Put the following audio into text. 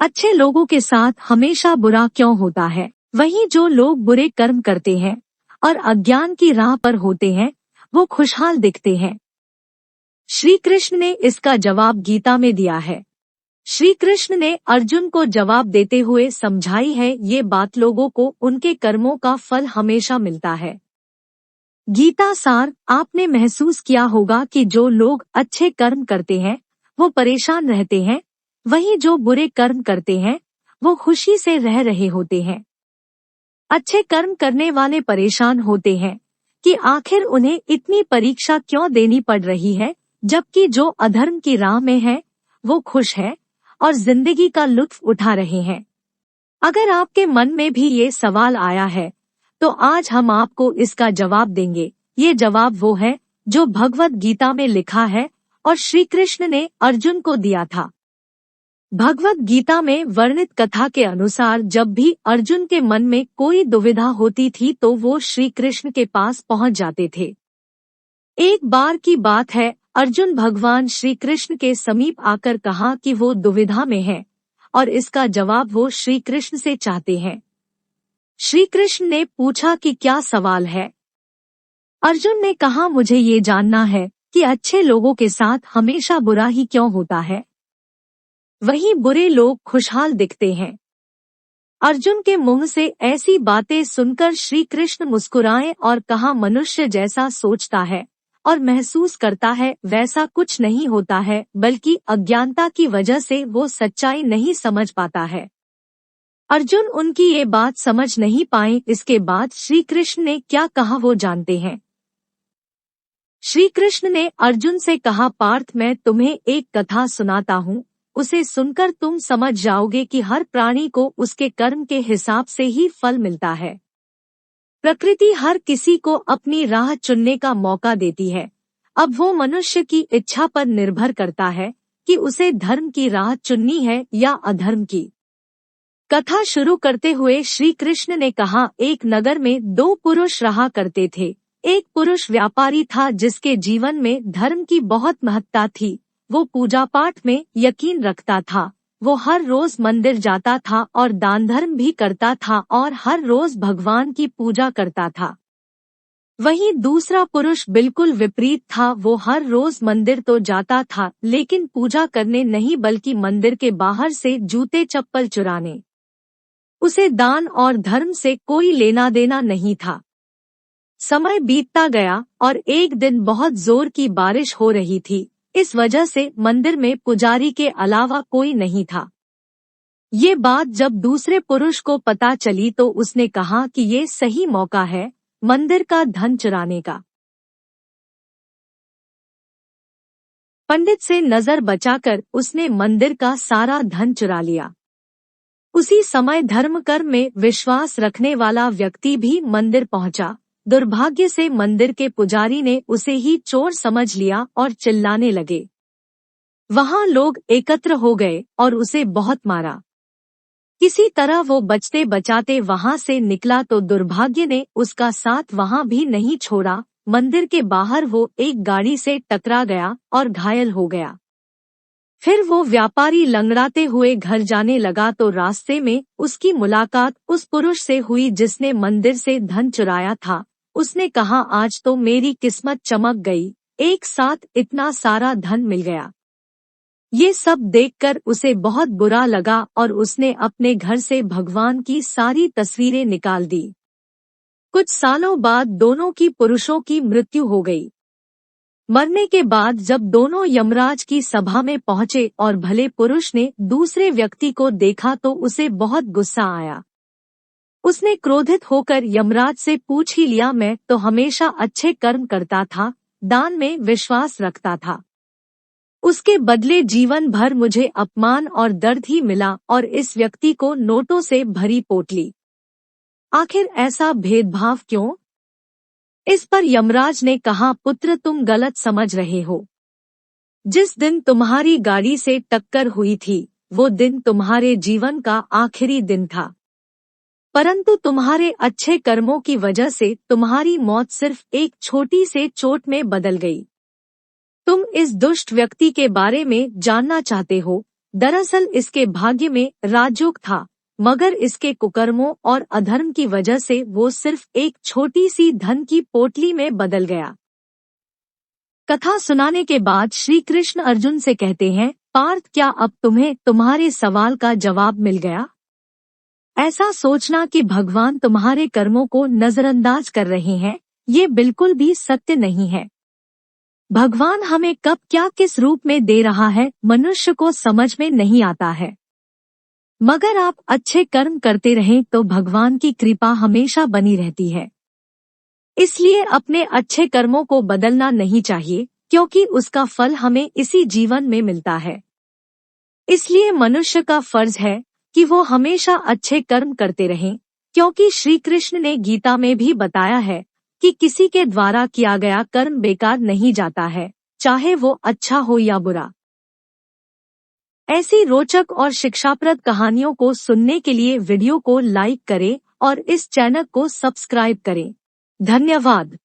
अच्छे लोगों के साथ हमेशा बुरा क्यों होता है? वहीं जो लोग बुरे कर्म करते हैं और अज्ञान की राह पर होते हैं, वो खुशहाल दिखते हैं। श्री कृष्ण ने इसका जवाब गीता में दिया है। श्री कृष्ण ने अर्जुन को जवाब देते हुए समझाई है ये बात, लोगों को उनके कर्मों का फल हमेशा मिलता है। गीता सार, आपने महसूस किया होगा कि जो लोग अच्छे कर्म करते हैं वो परेशान रहते हैं, वहीं जो बुरे कर्म करते हैं वो खुशी से रह रहे होते हैं। अच्छे कर्म करने वाले परेशान होते हैं कि आखिर उन्हें इतनी परीक्षा क्यों देनी पड़ रही है, जबकि जो अधर्म की राह में है वो खुश है और जिंदगी का लुत्फ उठा रहे हैं। अगर आपके मन में भी ये सवाल आया है तो आज हम आपको इसका जवाब देंगे। ये जवाब वो है जो भगवत गीता में लिखा है और श्री कृष्ण ने अर्जुन को दिया था। भगवत गीता में वर्णित कथा के अनुसार जब भी अर्जुन के मन में कोई दुविधा होती थी तो वो श्री कृष्ण के पास पहुंच जाते थे। एक बार की बात है, अर्जुन भगवान श्री कृष्ण के समीप आकर कहा कि वो दुविधा में है और इसका जवाब वो श्री कृष्ण से चाहते हैं। श्री कृष्ण ने पूछा कि क्या सवाल है? अर्जुन ने कहा, मुझे ये जानना है कि अच्छे लोगों के साथ हमेशा बुरा ही क्यों होता है, वहीं बुरे लोग खुशहाल दिखते हैं। अर्जुन के मुंह से ऐसी बातें सुनकर श्री कृष्ण मुस्कुराए और कहा, मनुष्य जैसा सोचता है और महसूस करता है वैसा कुछ नहीं होता है, बल्कि अज्ञानता की वजह से वो सच्चाई नहीं समझ पाता है। अर्जुन उनकी ये बात समझ नहीं पाए। इसके बाद श्री कृष्ण ने क्या कहा वो जानते हैं। श्री कृष्ण ने अर्जुन से कहा, पार्थ, मैं तुम्हें एक कथा सुनाता हूँ, उसे सुनकर तुम समझ जाओगे कि हर प्राणी को उसके कर्म के हिसाब से ही फल मिलता है। प्रकृति हर किसी को अपनी राह चुनने का मौका देती है। अब वो मनुष्य की इच्छा पर निर्भर करता है कि उसे धर्म की राह चुननी है या अधर्म की। कथा शुरू करते हुए श्री कृष्ण ने कहा, एक नगर में दो पुरुष रहा करते थे। एक पुरुष व्यापारी था जिसके जीवन में धर्म की बहुत महत्ता थी। वो पूजा पाठ में यकीन रखता था। वो हर रोज मंदिर जाता था और दान धर्म भी करता था और हर रोज भगवान की पूजा करता था। वहीं दूसरा पुरुष बिल्कुल विपरीत था। वो हर रोज मंदिर तो जाता था लेकिन पूजा करने नहीं, बल्कि मंदिर के बाहर से जूते चप्पल चुराने। उसे दान और धर्म से कोई लेना देना नहीं था। समय बीतता गया और एक दिन बहुत जोर की बारिश हो रही थी। इस वजह से मंदिर में पुजारी के अलावा कोई नहीं था। ये बात जब दूसरे पुरुष को पता चली तो उसने कहा कि ये सही मौका है मंदिर का धन चुराने का। पंडित से नजर बचाकर उसने मंदिर का सारा धन चुरा लिया। उसी समय धर्म कर्म में विश्वास रखने वाला व्यक्ति भी मंदिर पहुंचा। दुर्भाग्य से मंदिर के पुजारी ने उसे ही चोर समझ लिया और चिल्लाने लगे। वहां लोग एकत्र हो गए और उसे बहुत मारा। किसी तरह वो बचते बचाते वहां से निकला तो दुर्भाग्य ने उसका साथ वहां भी नहीं छोड़ा। मंदिर के बाहर वो एक गाड़ी से टकरा गया और घायल हो गया। फिर वो व्यापारी लंगड़ाते हुए घर जाने लगा तो रास्ते में उसकी मुलाकात उस पुरुष से हुई जिसने मंदिर से धन चुराया था। उसने कहा, आज तो मेरी किस्मत चमक गई, एक साथ इतना सारा धन मिल गया। ये सब देखकर उसे बहुत बुरा लगा और उसने अपने घर से भगवान की सारी तस्वीरें निकाल दी। कुछ सालों बाद दोनों की पुरुषों की मृत्यु हो गई। मरने के बाद जब दोनों यमराज की सभा में पहुंचे और भले पुरुष ने दूसरे व्यक्ति को देखा तो उसे बहुत गुस्सा आया। उसने क्रोधित होकर यमराज से पूछ ही लिया, मैं तो हमेशा अच्छे कर्म करता था, दान में विश्वास रखता था, उसके बदले जीवन भर मुझे अपमान और दर्द ही मिला और इस व्यक्ति को नोटों से भरी पोटली। आखिर ऐसा भेदभाव क्यों? इस पर यमराज ने कहा, पुत्र, तुम गलत समझ रहे हो। जिस दिन तुम्हारी गाड़ी से टक्कर हुई थी वो दिन तुम्हारे जीवन का आखिरी दिन था, परंतु तुम्हारे अच्छे कर्मों की वजह से तुम्हारी मौत सिर्फ एक छोटी से चोट में बदल गई। तुम इस दुष्ट व्यक्ति के बारे में जानना चाहते हो दरअसल इसके भाग्य में राजयोग था, मगर इसके कुकर्मों और अधर्म की वजह से वो सिर्फ एक छोटी सी धन की पोटली में बदल गया। कथा सुनाने के बाद श्री कृष्ण अर्जुन से कहते हैं, पार्थ, क्या अब तुम्हें तुम्हारे सवाल का जवाब मिल गया? ऐसा सोचना कि भगवान तुम्हारे कर्मों को नजरअंदाज कर रहे हैं, ये बिल्कुल भी सत्य नहीं है। भगवान हमें कब क्या किस रूप में दे रहा है मनुष्य को समझ में नहीं आता है। मगर आप अच्छे कर्म करते रहें तो भगवान की कृपा हमेशा बनी रहती है। इसलिए अपने अच्छे कर्मों को बदलना नहीं चाहिए, क्योंकि उसका फल हमें इसी जीवन में मिलता है। इसलिए मनुष्य का फर्ज है कि वो हमेशा अच्छे कर्म करते रहें, क्योंकि श्री कृष्ण ने गीता में भी बताया है कि किसी के द्वारा किया गया कर्म बेकार नहीं जाता है, चाहे वो अच्छा हो या बुरा। ऐसी रोचक और शिक्षाप्रद कहानियों को सुनने के लिए वीडियो को लाइक करें और इस चैनल को सब्सक्राइब करें। धन्यवाद।